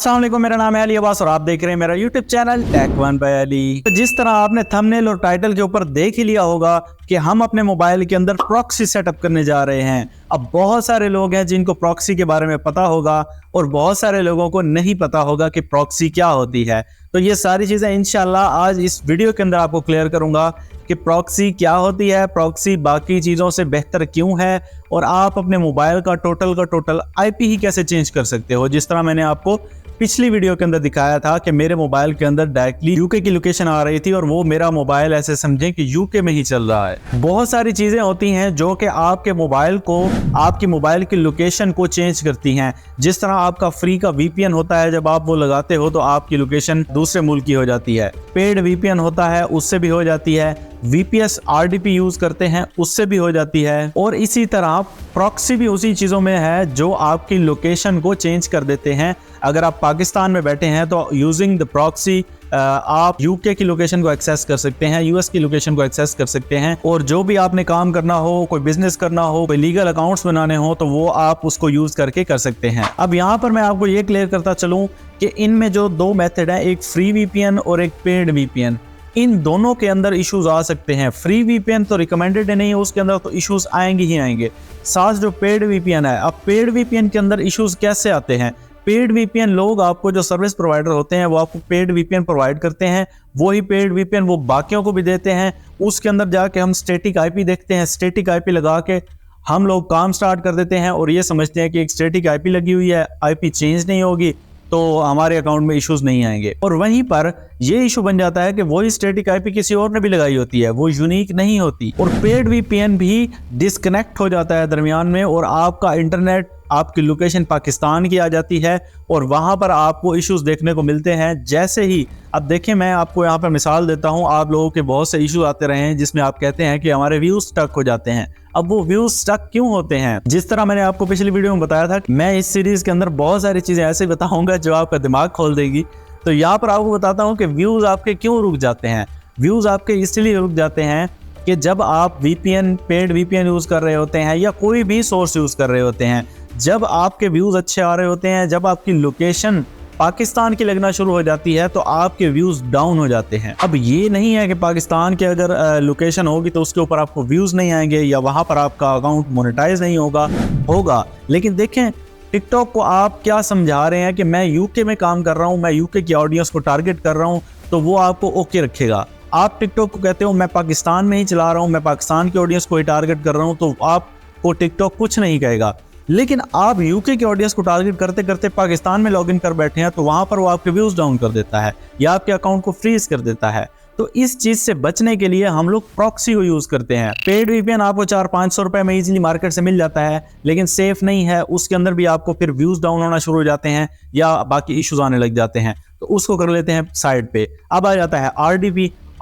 अस्सलाम वालेकुम, मेरा नाम है अली अब्बास और आप देख रहे हैं मेरा YouTube channel tech one by Ali. तो जिस तरह आपने थंबनेल और टाइटल के ऊपर देख ही लिया होगा कि हम अपने मोबाइल के अंदर प्रॉक्सी सेटअप करने जा रहे हैं। अब बहुत सारे लोग हैं जिनको प्रॉक्सी के बारे में पता होगा और बहुत सारे लोगों को नहीं पता होगा कि प्रॉक्सी क्या होती है। तो ये सारी चीज़ें इंशाल्लाह आज इस वीडियो के अंदर आपको क्लियर करूंगा कि प्रॉक्सी क्या होती है, प्रॉक्सी बाकी चीज़ों से बेहतर क्यों है और आप अपने मोबाइल का टोटल आईपी ही कैसे चेंज कर सकते हो। जिस तरह मैंने आपको पिछली वीडियो के अंदर दिखाया था कि मेरे मोबाइल के अंदर डायरेक्टली यूके की लोकेशन आ रही थी और वो मेरा मोबाइल ऐसे समझें कि यूके में ही चल रहा है। बहुत सारी चीज़ें होती हैं जो कि आपके मोबाइल को, आपकी मोबाइल की लोकेशन को चेंज करती हैं। जिस तरह आपका फ्री का वीपीएन होता है, जब आप वो लगाते हो तो आपकी लोकेशन दूसरे मुल्क की हो जाती है। पेड वीपीएन होता है, उससे भी हो जाती है। VPS RDP यूज करते हैं, उससे भी हो जाती है। और इसी तरह प्रॉक्सी भी उसी चीज़ों में है जो आपकी लोकेशन को चेंज कर देते हैं। अगर आप पाकिस्तान में बैठे हैं तो यूजिंग द प्रॉक्सी आप यूके की लोकेशन को एक्सेस कर सकते हैं, यूएस की लोकेशन को एक्सेस कर सकते हैं। और जो भी आपने काम करना हो, कोई बिजनेस करना हो, कोई लीगल अकाउंट्स बनाने हो, तो वो आप उसको यूज करके कर सकते हैं। अब यहाँ पर मैं आपको ये क्लियर करता चलूँ कि इनमें जो दो मेथड है, एक फ्री VPN और एक पेड VPN, इन दोनों के अंदर इश्यूज आ सकते हैं। फ्री VPN तो रिकमेंडेड नहीं है, उसके अंदर तो इश्यूज आएंगे ही आएंगे। साथ जो पेड VPN है, अब पेड VPN के अंदर इश्यूज कैसे आते हैं? पेड VPN लोग, आपको जो सर्विस प्रोवाइडर होते हैं वो आपको पेड VPN प्रोवाइड करते हैं। वही पेड VPN वो बाकियों को भी देते हैं। उसके अंदर जाके हम स्टैटिक आईपी देखते हैं, स्टैटिक आईपी लगा के हम लोग काम स्टार्ट कर देते हैं और ये समझते हैं कि एक स्टैटिक आईपी लगी हुई है, आईपी चेंज नहीं होगी तो हमारे अकाउंट में इश्यूज नहीं आएंगे। और वहीं पर ये इशू बन जाता है कि वही स्टैटिक आईपी किसी और ने भी लगाई होती है, वो यूनिक नहीं होती। और पेड VPN भी डिस्कनेक्ट हो जाता है दरमियान में और आपका इंटरनेट, आपकी लोकेशन पाकिस्तान की आ जाती है और वहां पर आपको इश्यूज देखने को मिलते हैं। जैसे ही अब देखें, मैं आपको यहाँ पर मिसाल देता हूँ। आप लोगों के बहुत से इश्यूज आते रहे हैं जिसमें आप कहते हैं कि हमारे व्यूज स्टक हो जाते हैं। अब वो व्यूज स्टक क्यों होते हैं? जिस तरह मैंने आपको पिछली वीडियो में बताया था कि मैं इस सीरीज के अंदर बहुत सारी चीजें ऐसे बताऊंगा जो आपका दिमाग खोल देगी। तो यहाँ पर आपको बताता हूँ कि व्यूज आपके क्यों रुक जाते हैं। व्यूज आपके इसलिए रुक जाते हैं कि जब आप VPN, पेड VPN यूज कर रहे होते हैं या कोई भी सोर्स यूज कर रहे होते हैं, जब आपके व्यूज अच्छे आ रहे होते हैं, जब आपकी लोकेशन पाकिस्तान की लगना शुरू हो जाती है तो आपके व्यूज डाउन हो जाते हैं। अब ये नहीं है कि पाकिस्तान की अगर लोकेशन होगी तो उसके ऊपर आपको व्यूज नहीं आएंगे या वहां पर आपका अकाउंट मोनेटाइज नहीं होगा। लेकिन देखें, टिकटॉक को आप क्या समझा रहे हैं कि मैं यूके में काम कर रहा हूं, मैं यूके की ऑडियंस को टारगेट कर रहा हूं, तो वो आपको ओके रखेगा। आप टिकटॉक को कहते हो मैं पाकिस्तान में ही चला रहा हूं, मैं पाकिस्तान की ऑडियंस को ही टारगेट कर रहा हूं, तो आपको टिकटॉक कुछ नहीं कहेगा। लेकिन आप यूके की ऑडियंस को टारगेट करते करते पाकिस्तान में लॉगिन कर बैठे हैं तो वहां पर वो आपके व्यूज डाउन कर देता है या आपके अकाउंट को फ्रीज कर देता है। तो इस चीज से बचने के लिए हम लोग प्रॉक्सी को यूज करते हैं। पेड VPN आपको 400-500 रुपए में इजीली मार्केट से मिल जाता है, लेकिन सेफ नहीं है। उसके अंदर भी आपको फिर व्यूज डाउन होना शुरू हो जाते हैं या बाकी इश्यूज आने लग जाते हैं, तो उसको कर लेते हैं साइड पे। अब आ जाता है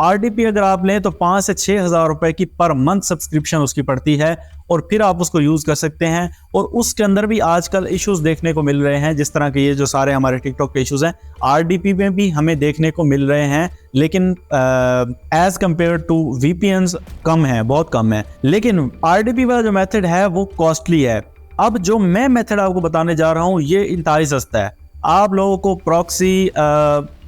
RDP अगर आप लें तो 5 से 6 हज़ार रुपए की पर मंथ सब्सक्रिप्शन उसकी पड़ती है और फिर आप उसको यूज कर सकते हैं। और उसके अंदर भी आजकल इश्यूज देखने को मिल रहे हैं, जिस तरह के ये जो सारे हमारे टिकटॉक के इश्यूज हैं, RDP में भी हमें देखने को मिल रहे हैं, लेकिन एज कम्पेयर टू VPNs कम है, बहुत कम है। लेकिन RDP वाला जो मेथड है वो कॉस्टली है। अब जो मैं मेथड आपको बताने जा रहा हूँ ये इंतहाई सस्ता है। आप लोगों को प्रॉक्सी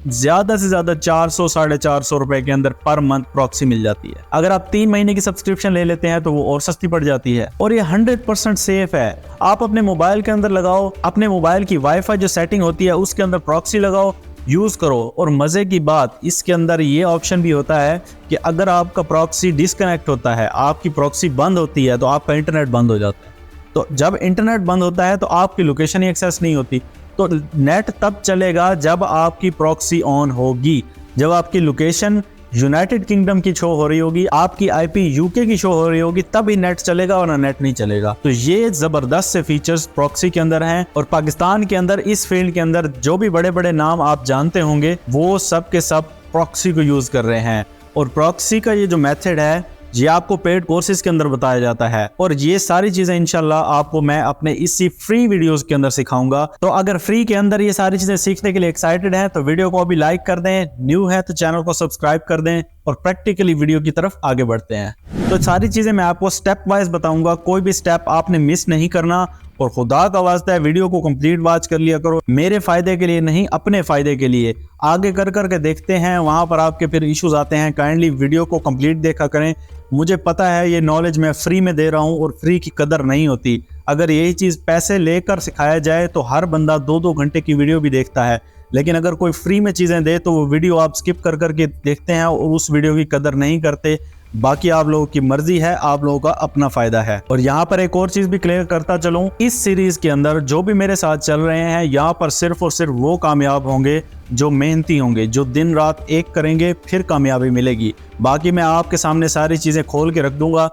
ज्यादा से ज्यादा 400-450 रुपए के अंदर पर मंथ प्रॉक्सी मिल जाती है। अगर आप 3 महीने की सब्सक्रिप्शन ले लेते हैं तो वो और सस्ती पड़ जाती है और ये 100% सेफ है। आप अपने मोबाइल के अंदर लगाओ, अपने मोबाइल की वाईफाई जो सेटिंग होती है उसके अंदर प्रॉक्सी लगाओ, यूज करो। और मजे की बात, इसके अंदर ये ऑप्शन भी होता है कि अगर आपका प्रॉक्सी डिस्कनेक्ट होता है, आपकी प्रॉक्सी बंद होती है, तो आपका इंटरनेट बंद हो जाता है। तो जब इंटरनेट बंद होता है तो आपकी लोकेशन ही एक्सेस नहीं होती। तो नेट तब चलेगा जब आपकी प्रॉक्सी ऑन होगी, जब आपकी लोकेशन यूनाइटेड किंगडम की शो हो रही होगी, आपकी आईपी यूके की शो हो रही होगी, तब ही नेट चलेगा वरना नेट नहीं चलेगा। तो ये जबरदस्त से फीचर्स प्रॉक्सी के अंदर हैं। और पाकिस्तान के अंदर इस फील्ड के अंदर जो भी बड़े बड़े नाम आप जानते होंगे वो सब के सब प्रॉक्सी को यूज कर रहे हैं। और प्रॉक्सी का ये जो मेथड है ये आपको पेड कोर्सेज के अंदर बताया जाता है और ये सारी चीजें इंशाल्लाह आपको मैं अपने इसी फ्री वीडियोस के अंदर सिखाऊंगा। तो अगर फ्री के अंदर ये सारी चीजें सीखने के लिए एक्साइटेड हैं तो वीडियो को अभी लाइक कर दें, न्यू है तो चैनल को सब्सक्राइब कर दें और प्रैक्टिकली वीडियो की तरफ आगे बढ़ते हैं। तो सारी चीजें मैं आपको स्टेप वाइज बताऊंगा, कोई भी स्टेप आपने मिस नहीं करना और खुदा का वास्ता है वीडियो को कंप्लीट वॉच कर लिया करो, मेरे फायदे के लिए नहीं, अपने फायदे के लिए। आगे कर करके देखते हैं, वहां पर आपके फिर इश्यूज आते हैं। काइंडली वीडियो को कंप्लीट देखा करें। मुझे पता है ये नॉलेज मैं फ्री में दे रहा हूँ और फ्री की कदर नहीं होती। अगर यही चीज़ पैसे लेकर सिखाया जाए तो हर बंदा 2-2 घंटे की वीडियो भी देखता है, लेकिन अगर कोई फ्री में चीज़ें दे तो वो वीडियो आप स्किप कर करके देखते हैं और उस वीडियो की कदर नहीं करते। बाकी आप लोगों की मर्जी है, आप लोगों का अपना फायदा है। और यहाँ पर एक और चीज़ भी क्लियर करता चलूँ, इस सीरीज के अंदर जो भी मेरे साथ चल रहे हैं, यहाँ पर सिर्फ और सिर्फ वो कामयाब होंगे जो मेहनती होंगे, जो दिन रात एक करेंगे, फिर कामयाबी मिलेगी। बाकी मैं आपके सामने सारी चीज़ें खोल के रख दूंगा।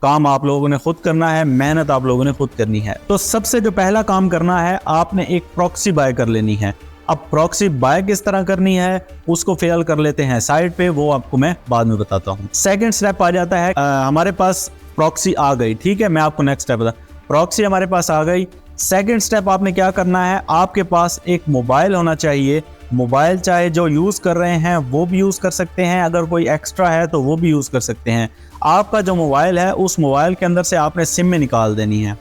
काम आप लोगों ने खुद करना है, मेहनत आप लोगों ने खुद करनी है। तो सबसे जो पहला काम करना है, आपने एक प्रॉक्सी बाय कर लेनी है। अब प्रॉक्सी बाय किस तरह करनी है उसको फिलहाल कर लेते हैं साइड पे, वो आपको मैं बाद में बताता हूँ। सेकंड स्टेप आ जाता है, हमारे पास प्रॉक्सी आ गई, ठीक है, मैं आपको नेक्स्ट स्टेप बता। प्रॉक्सी हमारे पास आ गई। सेकंड स्टेप आपने क्या करना है, आपके पास एक मोबाइल होना चाहिए। मोबाइल चाहे जो यूज़ कर रहे हैं वो भी यूज़ कर सकते हैं, अगर कोई एक्स्ट्रा है तो वो भी यूज़ कर सकते हैं। आपका जो मोबाइल है उस मोबाइल के अंदर से आपने सिम में निकाल देनी है।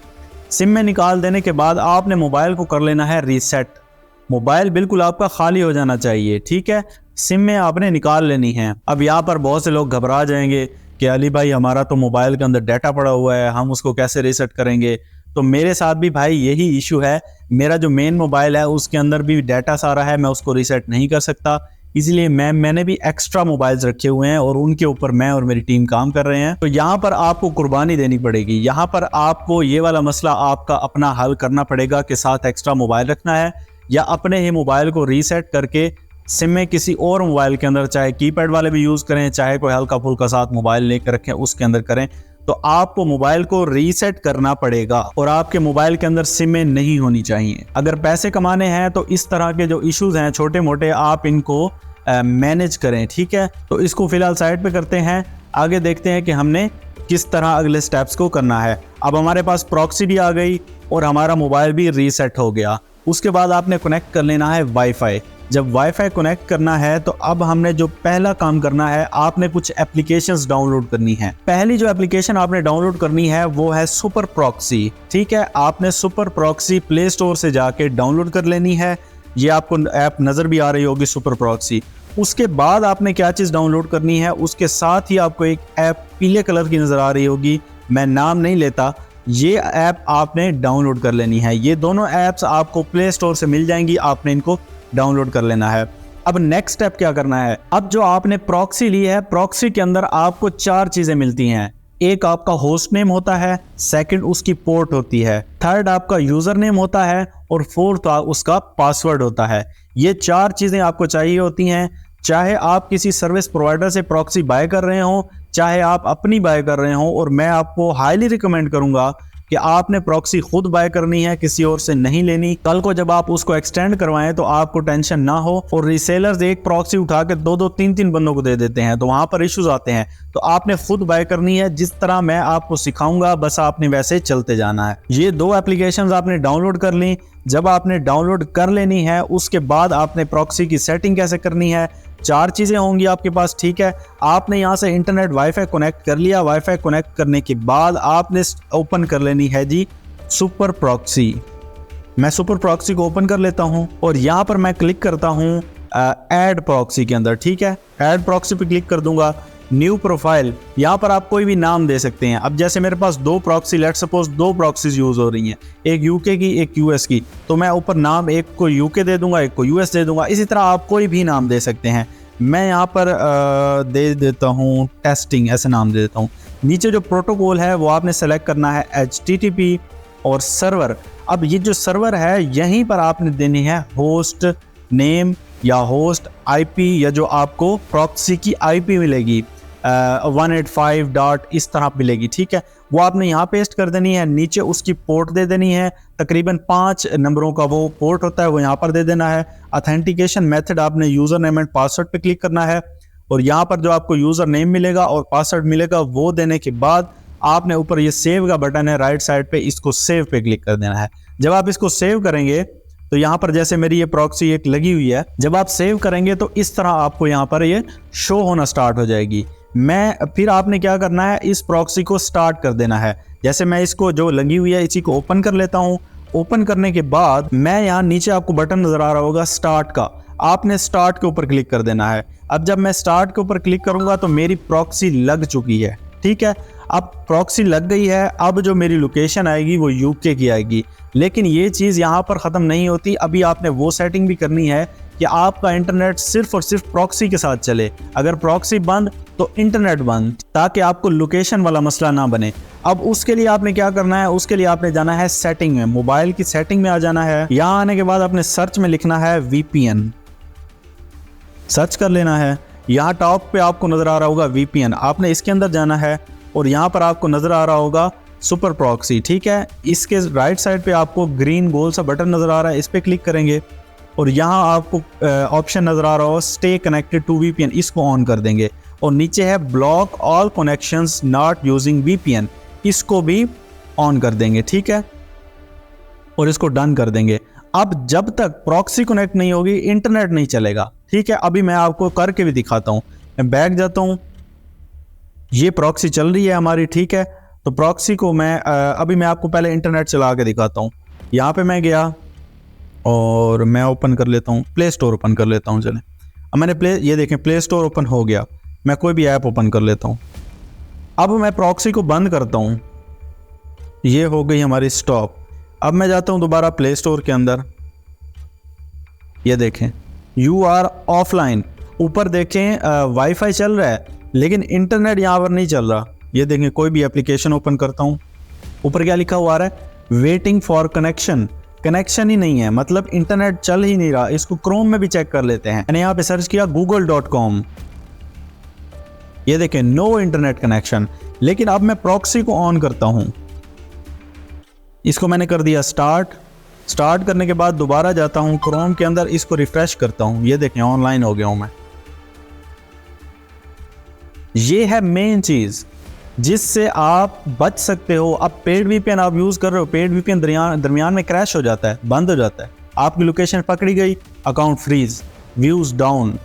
सिम में निकाल देने के बाद आपने मोबाइल को कर लेना है रीसेट। मोबाइल बिल्कुल आपका खाली हो जाना चाहिए, ठीक है, सिम में आपने निकाल लेनी है। अब यहाँ पर बहुत से लोग घबरा जाएंगे कि अली भाई हमारा तो मोबाइल के अंदर डाटा पड़ा हुआ है, हम उसको कैसे रीसेट करेंगे। तो मेरे साथ भी भाई यही इशू है। मेरा जो मेन मोबाइल है उसके अंदर भी डाटा सारा है, मैं उसको रीसेट नहीं कर सकता। इसलिए मैंने भी एक्स्ट्रा मोबाइल्स रखे हुए हैं और उनके ऊपर मैं और मेरी टीम काम कर रहे हैं। तो यहाँ पर आपको कुर्बानी देनी पड़ेगी। यहाँ पर आपको ये वाला मसला आपका अपना हल करना पड़ेगा कि साथ एक्स्ट्रा मोबाइल रखना है या अपने ही मोबाइल को रीसेट करके सिम में किसी और मोबाइल के अंदर, चाहे कीपैड वाले भी यूज़ करें, चाहे कोई हल्का फुल्का साथ मोबाइल लेकर रखें उसके अंदर करें, तो आपको मोबाइल को रीसेट करना पड़ेगा और आपके मोबाइल के अंदर सिमें नहीं होनी चाहिए। अगर पैसे कमाने हैं तो इस तरह के जो इश्यूज हैं छोटे मोटे, आप इनको मैनेज करें, ठीक है। तो इसको फिलहाल साइड पे करते हैं, आगे देखते हैं कि हमने किस तरह अगले स्टेप्स को करना है। अब हमारे पास प्रॉक्सी भी आ गई और हमारा मोबाइल भी रीसेट हो गया। उसके बाद आपने कनेक्ट कर लेना है वाईफाई। जब वाईफाई कनेक्ट करना है तो अब हमने जो पहला काम करना है, आपने कुछ एप्लीकेशंस डाउनलोड करनी है। पहली जो एप्लीकेशन आपने डाउनलोड करनी है वो है सुपर प्रॉक्सी, ठीक है। आपने सुपर प्रॉक्सी प्ले स्टोर से जाके डाउनलोड कर लेनी है। ये आपको ऐप नज़र भी आ रही होगी सुपर प्रॉक्सी। उसके बाद आपने क्या चीज़ डाउनलोड करनी है, उसके साथ ही आपको एक ऐप पीले कलर की नज़र आ रही होगी, मैं नाम नहीं लेता, ये ऐप आपने डाउनलोड कर लेनी है। ये दोनों ऐप्स आपको प्ले स्टोर से मिल जाएंगी, आपने इनको डाउनलोड कर लेना है। अब नेक्स्ट स्टेप क्या करना है, अब जो आपने प्रॉक्सी ली है, प्रॉक्सी के अंदर आपको 4 चीज़ें मिलती हैं। एक आपका होस्ट नेम होता है, सेकंड उसकी पोर्ट होती है, थर्ड आपका यूज़र नेम होता है और फोर्थ उसका पासवर्ड होता है। ये 4 चीज़ें आपको चाहिए होती हैं। चाहे आप किसी सर्विस प्रोवाइडर से प्रॉक्सी बाय कर रहे हो, चाहे आप अपनी बाय कर रहे हो, और मैं आपको हाईली रिकमेंड करूंगा कि आपने प्रॉक्सी खुद बाय करनी है, किसी और से नहीं लेनी। कल को जब आप उसको एक्सटेंड करवाएं तो आपको टेंशन ना हो। और रीसेलर्स एक प्रॉक्सी उठा के 2-2, 3-3 बंदों को दे देते हैं, तो वहां पर इश्यूज आते हैं। तो आपने खुद बाय करनी है, जिस तरह मैं आपको सिखाऊंगा बस आपने वैसे चलते जाना है। ये 2 एप्लीकेशंस आपने डाउनलोड कर ली। जब आपने डाउनलोड कर लेनी है उसके बाद आपने प्रॉक्सी की सेटिंग कैसे करनी है, 4 चीज़ें होंगी आपके पास, ठीक है। आपने यहाँ से इंटरनेट वाईफाई कनेक्ट कर लिया। वाईफाई कनेक्ट करने के बाद आपने ओपन कर लेनी है जी सुपर प्रॉक्सी। मैं सुपर प्रॉक्सी को ओपन कर लेता हूँ और यहाँ पर मैं क्लिक करता हूँ ऐड प्रॉक्सी के अंदर, ठीक है। ऐड प्रॉक्सी पे क्लिक कर दूंगा। न्यू प्रोफाइल, यहाँ पर आप कोई भी नाम दे सकते हैं। अब जैसे मेरे पास 2 proxy, let's suppose 2 proxies use हो रही हैं, एक यूके की एक यूएस की, तो मैं ऊपर नाम एक को यूके दे दूंगा, एक को यूएस दे दूंगा। इसी तरह आप कोई भी नाम दे सकते हैं। मैं यहाँ पर दे देता हूँ टेस्टिंग, ऐसे नाम दे देता हूँ। नीचे जो प्रोटोकॉल है वो आपने सेलेक्ट करना है HTTP और सर्वर। अब ये जो सर्वर है यहीं पर आपने देनी है होस्ट नेम या होस्ट IP, या जो आपको प्रॉक्सी की IP मिलेगी 185 डॉट इस तरह मिलेगी, ठीक है। वो आपने यहाँ पेस्ट कर देनी है। नीचे उसकी पोर्ट दे देनी है, तकरीबन 5 नंबरों का वो पोर्ट होता है, वो यहाँ पर दे देना है। ऑथेंटिकेशन मेथड आपने यूज़र नेम एंड पासवर्ड पे क्लिक करना है और यहाँ पर जो आपको यूज़र नेम मिलेगा और पासवर्ड मिलेगा वो देने के बाद आपने ऊपर ये सेव का बटन है राइट साइड पे, इसको सेव पे क्लिक कर देना है। जब आप इसको सेव करेंगे तो यहाँ पर जैसे मेरी ये प्रॉक्सी एक लगी हुई है, जब आप सेव करेंगे तो इस तरह आपको यहाँ पर ये शो होना स्टार्ट हो जाएगी। फिर आपने क्या करना है, इस प्रॉक्सी को स्टार्ट कर देना है। जैसे मैं इसको जो लगी हुई है इसी को ओपन कर लेता हूँ ओपन करने के बाद मैं यहाँ नीचे आपको बटन नजर आ रहा होगा स्टार्ट का, आपने स्टार्ट के ऊपर क्लिक कर देना है। अब जब मैं स्टार्ट के ऊपर क्लिक करूंगा तो मेरी प्रॉक्सी लग चुकी है, ठीक है। अब प्रॉक्सी लग गई है, अब जो मेरी लोकेशन आएगी वो यूके की आएगी। लेकिन ये चीज़ यहाँ पर ख़त्म नहीं होती, अभी आपने वो सेटिंग भी करनी है कि आपका इंटरनेट सिर्फ और सिर्फ प्रॉक्सी के साथ चले। अगर प्रॉक्सी बंद तो इंटरनेट बंद, ताकि आपको लोकेशन वाला मसला ना बने। अब उसके लिए आपने क्या करना है, उसके लिए आपने जाना है सेटिंग में, मोबाइल की सेटिंग में आ जाना है। यहाँ आने के बाद आपने सर्च में लिखना है VPN, सर्च कर लेना है। यहाँ टॉप पे आपको नजर आ रहा होगा VPN, आपने इसके अंदर जाना है और यहाँ पर आपको नजर आ रहा होगा सुपर प्रॉक्सी, ठीक है। इसके राइट साइड पे आपको ग्रीन गोल सा बटन नजर आ रहा है, इस पे क्लिक करेंगे और यहाँ आपको ऑप्शन नजर आ रहा होगा स्टे कनेक्टेड टू VPN, इसको ऑन कर देंगे। और नीचे है block all connections not using VPN, इसको भी ऑन कर देंगे, ठीक है, और इसको डन कर देंगे। अब जब तक प्रॉक्सी कनेक्ट नहीं होगी इंटरनेट नहीं चलेगा, ठीक है। अभी मैं आपको करके भी दिखाता हूँ, मैं बैक जाता हूँ, ये प्रॉक्सी चल रही है हमारी, ठीक है। तो प्रॉक्सी को मैं अभी मैं आपको पहले इंटरनेट चला के दिखाता हूँ। यहाँ पे मैं गया और मैं ओपन कर लेता हूँ, प्ले स्टोर ओपन कर लेता हूँ। चलें, अब मैंने ये देखें प्ले स्टोर ओपन हो गया। मैं कोई भी ऐप ओपन कर लेता हूँ। अब मैं प्रॉक्सी को बंद करता हूँ, ये हो गई हमारी स्टॉप। अब मैं जाता हूँ दोबारा प्ले स्टोर के अंदर, ये देखें यू आर ऑफलाइन, ऊपर देखें वाईफाई चल रहा है लेकिन इंटरनेट यहाँ पर नहीं चल रहा। ये देखें कोई भी एप्लीकेशन ओपन करता हूँ, ऊपर क्या लिखा हुआ है, वेटिंग फॉर कनेक्शन, कनेक्शन ही नहीं है, मतलब इंटरनेट चल ही नहीं रहा। इसको क्रोम में भी चेक कर लेते हैं। मैंने यहाँ पे सर्च किया google.com, ये देखें नो इंटरनेट कनेक्शन। लेकिन अब मैं प्रॉक्सी को ऑन करता हूँ, इसको मैंने कर दिया स्टार्ट करने के बाद दोबारा जाता हूँ क्रोम के अंदर, इसको रिफ्रेश करता हूँ, ये देखें ऑनलाइन हो गया हूँ मैं। ये है मेन चीज जिससे आप बच सकते हो। अब पेड VPN आप यूज कर रहे हो, पेड VPN दरमियान में क्रैश हो जाता है, बंद हो जाता है, आपकी लोकेशन पकड़ी गई, अकाउंट फ्रीज, व्यूज डाउन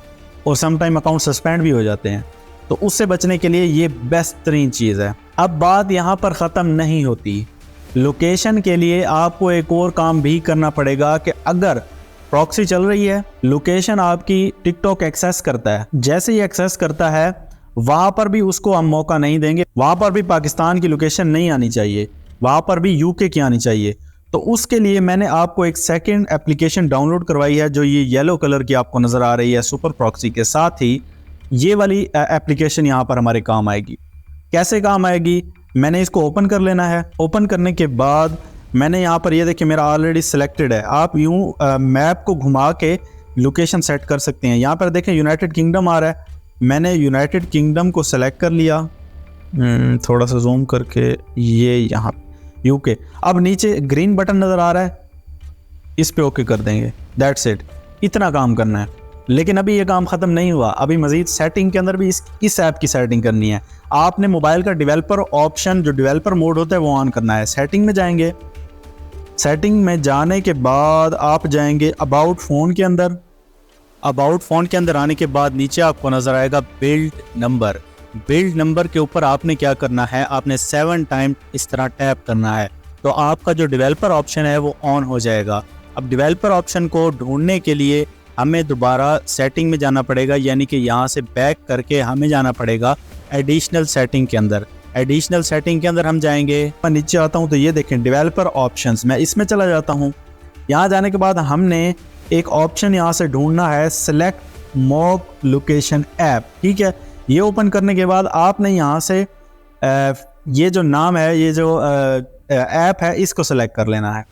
और समटाइम अकाउंट सस्पेंड भी हो जाते हैं। तो उससे बचने के लिए ये बेहतरीन चीज़ है। अब बात यहाँ पर ख़त्म नहीं होती, लोकेशन के लिए आपको एक और काम भी करना पड़ेगा कि अगर प्रॉक्सी चल रही है, लोकेशन आपकी टिकटॉक एक्सेस करता है, जैसे ही एक्सेस करता है वहाँ पर भी उसको हम मौका नहीं देंगे, वहाँ पर भी पाकिस्तान की लोकेशन नहीं आनी चाहिए, वहाँ पर भी यूके की आनी चाहिए। तो उसके लिए मैंने आपको एक सेकंड एप्लीकेशन डाउनलोड करवाई है, जो ये येलो कलर की आपको नज़र आ रही है सुपर प्रॉक्सी के साथ ही। ये वाली एप्लीकेशन यहाँ पर हमारे काम आएगी। कैसे काम आएगी, मैंने इसको ओपन कर लेना है। ओपन करने के बाद मैंने यहाँ पर ये देखिए मेरा ऑलरेडी सिलेक्टेड है। आप यूँ मैप को घुमा के लोकेशन सेट कर सकते हैं। यहाँ पर देखें यूनाइटेड किंगडम आ रहा है, मैंने यूनाइटेड किंगडम को सेलेक्ट कर लिया, थोड़ा सा जूम करके, ये यहाँ यूके। अब नीचे ग्रीन बटन नज़र आ रहा है, इस पे ओके कर देंगे, दैट्स इट। इतना काम करना है। लेकिन अभी ये काम ख़त्म नहीं हुआ, अभी मज़ीद सेटिंग के अंदर भी इस ऐप की सेटिंग करनी है। आपने मोबाइल का डेवलपर ऑप्शन, जो डेवलपर मोड होता है, वो ऑन करना है। सेटिंग में जाएंगे, सेटिंग में जाने के बाद आप जाएंगे अबाउट फ़ोन के अंदर। अबाउट फ़ोन के अंदर आने के बाद नीचे आपको नज़र आएगा बिल्ड नंबर। बिल्ड नंबर के ऊपर आपने क्या करना है, आपने 7 टाइम इस तरह टैप करना है, तो आपका जो डेवलपर ऑप्शन है वो ऑन हो जाएगा। अब डेवलपर ऑप्शन को ढूंढने के लिए हमें दोबारा सेटिंग में जाना पड़ेगा, यानी कि यहाँ से बैक करके हमें जाना पड़ेगा एडिशनल सेटिंग के अंदर। एडिशनल सेटिंग के अंदर हम जाएंगे, मैं नीचे आता हूँ तो ये देखें डेवलपर ऑप्शंस, मैं इसमें चला जाता हूँ। यहाँ जाने के बाद हमने एक ऑप्शन यहाँ से ढूंढना है, सेलेक्ट मॉक लोकेशन ऐप, ठीक है। ये ओपन करने के बाद आपने यहाँ से ये जो नाम है, ये जो ऐप है, इसको सेलेक्ट कर लेना है।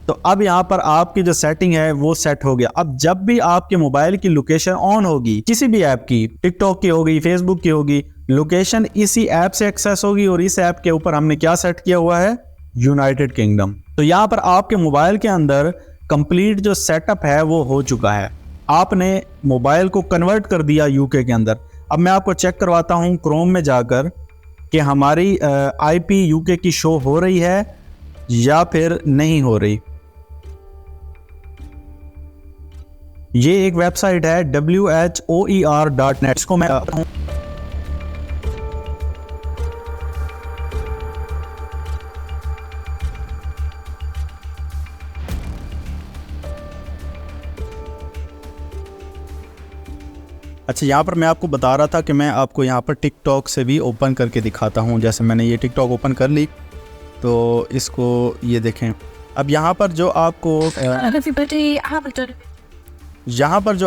तो अब यहाँ पर आपकी जो सेटिंग है वो सेट हो गया। अब जब भी आपके मोबाइल की लोकेशन ऑन होगी, किसी भी ऐप की, टिकटॉक की होगी, फेसबुक की होगी, लोकेशन इसी ऐप से एक्सेस होगी। और इस ऐप के ऊपर हमने क्या सेट किया हुआ है, यूनाइटेड किंगडम। तो यहाँ पर आपके मोबाइल के अंदर कंप्लीट जो सेटअप है वो हो चुका है, आपने मोबाइल को कन्वर्ट कर दिया यूके के अंदर। अब मैं आपको चेक करवाता हूँ क्रोम में जाकर कि हमारी IP यूके की शो हो रही है या फिर नहीं हो रही। ये एक वेबसाइट है whoer.net, इसको मैं अच्छा, यहाँ पर मैं आपको बता रहा था कि मैं आपको यहाँ पर टिकटॉक से भी ओपन करके दिखाता हूँ। जैसे मैंने ये टिकटॉक ओपन कर ली, तो इसको ये देखें। अब यहाँ पर जो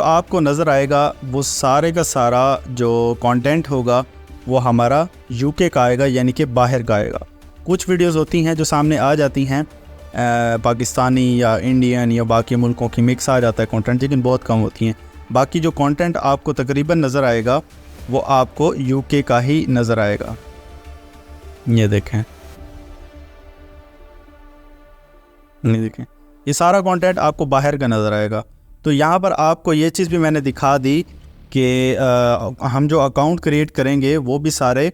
आपको नज़र आएगा वो सारे का सारा जो कंटेंट होगा वो हमारा यूके का आएगा, यानी कि बाहर का आएगा। कुछ वीडियोस होती हैं जो सामने आ जाती हैं पाकिस्तानी या इंडियन या बाकी मुल्कों की मिक्स आ जाता है कंटेंट, लेकिन बहुत कम होती हैं। बाकी जो कंटेंट आपको तकरीबन नज़र आएगा वो आपको यूके का ही नज़र आएगा। ये देखें, नहीं देखें, ये सारा कंटेंट आपको बाहर का नज़र आएगा। तो यहाँ पर आपको ये चीज़ भी मैंने दिखा दी कि हम जो अकाउंट क्रिएट करेंगे वो भी सारे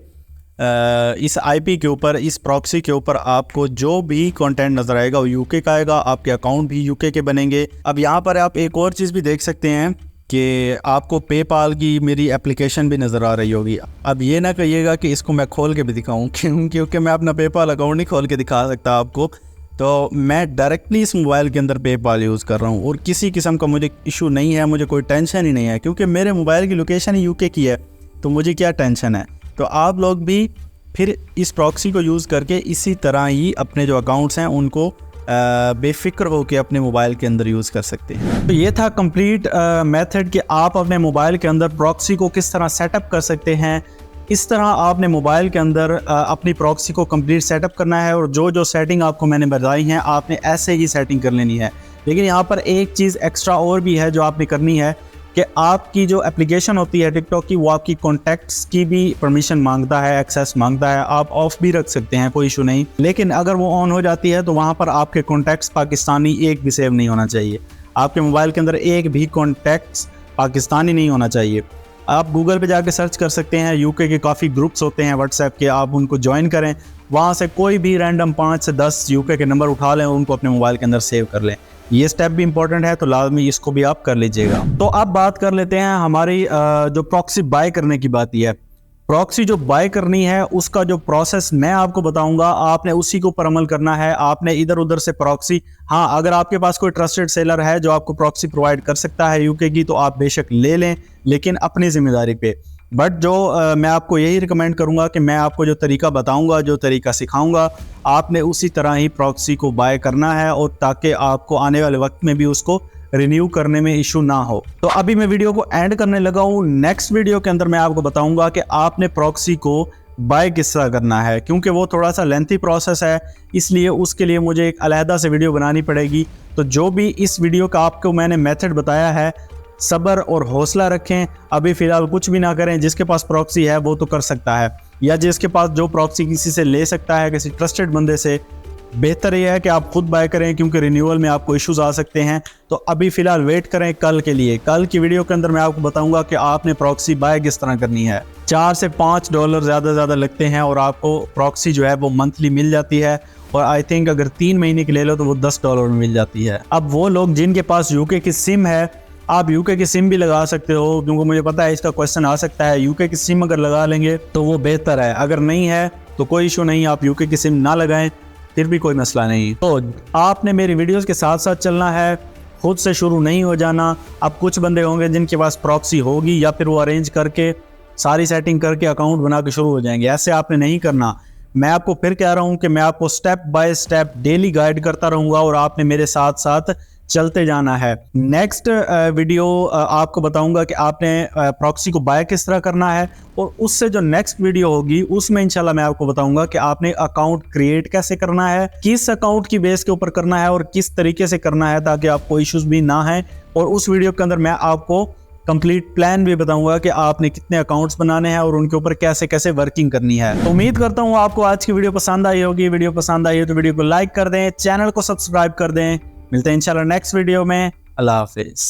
इस आईपी के ऊपर, इस प्रॉक्सी के ऊपर आपको जो भी कंटेंट नज़र आएगा वो यूके का आएगा। आपके अकाउंट भी यूके के बनेंगे। अब यहाँ पर आप एक और चीज़ भी देख सकते हैं कि आपको पेपाल की मेरी एप्लीकेशन भी नज़र आ रही होगी। अब ये ना कहिएगा कि इसको मैं खोल के भी दिखाऊं, क्योंकि मैं अपना पेपाल अकाउंट नहीं खोल के दिखा सकता आपको। तो मैं डायरेक्टली इस मोबाइल के अंदर पेपाल यूज़ कर रहा हूँ और किसी किस्म का मुझे इशू नहीं है, मुझे कोई टेंशन ही नहीं है, क्योंकि मेरे मोबाइल की लोकेशन ही यूके की है, तो मुझे क्या टेंशन है। तो आप लोग भी फिर इस प्रॉक्सी को यूज़ करके इसी तरह ही अपने जो अकाउंट्स हैं उनको बेफिक्र होकर अपने मोबाइल के अंदर यूज़ कर सकते हैं। तो ये था कंप्लीट मेथड कि आप अपने मोबाइल के अंदर प्रॉक्सी को किस तरह सेटअप कर सकते हैं। इस तरह आपने मोबाइल के अंदर अपनी प्रॉक्सी को कंप्लीट सेटअप करना है और जो जो सेटिंग आपको मैंने बताई हैं आपने ऐसे ही सेटिंग कर लेनी है। लेकिन यहाँ पर एक चीज़ एक्स्ट्रा और भी है जो आपने करनी है कि आपकी जो एप्लीकेशन होती है टिकटॉक की, वो आपकी कॉन्टैक्ट्स की भी परमिशन मांगता है, एक्सेस मांगता है। आप ऑफ भी रख सकते हैं, कोई इशू नहीं, लेकिन अगर वो ऑन हो जाती है तो वहाँ पर आपके कॉन्टैक्ट्स पाकिस्तानी एक भी सेव नहीं होना चाहिए। आपके मोबाइल के अंदर एक भी कॉन्टैक्ट्स पाकिस्तानी नहीं होना चाहिए। आप गूगल पे जाके सर्च कर सकते हैं, यूके के काफ़ी ग्रुप्स होते हैं व्हाट्सएप के, आप उनको ज्वाइन करें, वहाँ से कोई भी रैंडम 5 से 10 यूके के नंबर उठा लें और उनको अपने मोबाइल के अंदर सेव कर लें। ये स्टेप भी इंपॉर्टेंट है, तो लाजमी इसको भी आप कर लीजिएगा। तो अब बात कर लेते हैं हमारी जो प्रॉक्सी बाय करने की बात है। प्रॉक्सी जो बाय करनी है उसका जो प्रोसेस मैं आपको बताऊंगा, आपने उसी के ऊपर अमल करना है। आपने इधर उधर से प्रॉक्सी, हाँ अगर आपके पास कोई ट्रस्टेड सेलर है जो आपको प्रॉक्सी प्रोवाइड कर सकता है यूके की, तो आप बेशक ले लें, लेकिन अपनी जिम्मेदारी पे। बट जो मैं आपको यही रिकमेंड करूंगा कि मैं आपको जो तरीका बताऊंगा, जो तरीका सिखाऊंगा, आपने उसी तरह ही प्रॉक्सी को बाय करना है, और ताकि आपको आने वाले वक्त में भी उसको रिन्यू करने में इशू ना हो। तो अभी मैं वीडियो को एंड करने लगा हूँ। नेक्स्ट वीडियो के अंदर मैं आपको बताऊंगा कि आपने प्रॉक्सी को बाय किस तरह करना है, क्योंकि वो थोड़ा सा लेंथी प्रोसेस है, इसलिए उसके लिए मुझे एक अलहदा से वीडियो बनानी पड़ेगी। तो जो भी इस वीडियो का आपको मैंने मेथड बताया है, सब्र और हौसला रखें, अभी फ़िलहाल कुछ भी ना करें। जिसके पास प्रॉक्सी है वो तो कर सकता है, या जिसके पास जो प्रॉक्सी किसी से ले सकता है, किसी ट्रस्टेड बंदे से, बेहतर यह है कि आप खुद बाय करें, क्योंकि रिन्यूअल में आपको इश्यूज आ सकते हैं। तो अभी फ़िलहाल वेट करें कल के लिए। कल की वीडियो के अंदर मैं आपको बताऊंगा कि आपने प्रॉक्सी बाय किस तरह करनी है। $4 से $5 ज़्यादा लगते हैं और आपको प्रॉक्सी जो है वो मंथली मिल जाती है, और आई थिंक अगर 3 महीने की ले लो तो वो $10 में मिल जाती है। अब वो लोग जिनके पास यूके की सिम है, आप यूके की सिम भी लगा सकते हो, क्योंकि मुझे पता है इसका क्वेश्चन आ सकता है। यूके की सिम अगर लगा लेंगे तो वो बेहतर है, अगर नहीं है तो कोई इशू नहीं, आप यूके की सिम ना लगाएं, फिर भी कोई मसला नहीं। तो आपने मेरी वीडियोस के साथ साथ चलना है, खुद से शुरू नहीं हो जाना। अब कुछ बंदे होंगे जिनके पास प्रॉक्सी होगी, या फिर वो अरेंज करके सारी सेटिंग करके अकाउंट बना के शुरू हो जाएंगे। ऐसे आपने नहीं करना। मैं आपको फिर कह रहा हूँ कि मैं आपको step by step daily guide करता रहूँगा, और आपने मेरे साथ साथ चलते जाना है। नेक्स्ट वीडियो आपको बताऊंगा कि आपने प्रॉक्सी को बाय किस तरह करना है, और उससे जो नेक्स्ट वीडियो होगी उसमें इंशाल्लाह मैं आपको बताऊंगा कि आपने अकाउंट क्रिएट कैसे करना है, किस अकाउंट की बेस के ऊपर करना है, और किस तरीके से करना है ताकि आपको इश्यूज भी ना है। और उस वीडियो के अंदर मैं आपको कंप्लीट प्लान भी बताऊंगा कि आपने कितने अकाउंट्स बनाने हैं और उनके ऊपर कैसे कैसे वर्किंग करनी है। तो उम्मीद करता हूँ आपको आज की वीडियो पसंद आई होगी। वीडियो पसंद आई हो तो वीडियो को लाइक कर दें, चैनल को सब्सक्राइब कर दें। मिलते हैं इंशाल्लाह नेक्स्ट वीडियो में। अल्लाह हाफिज।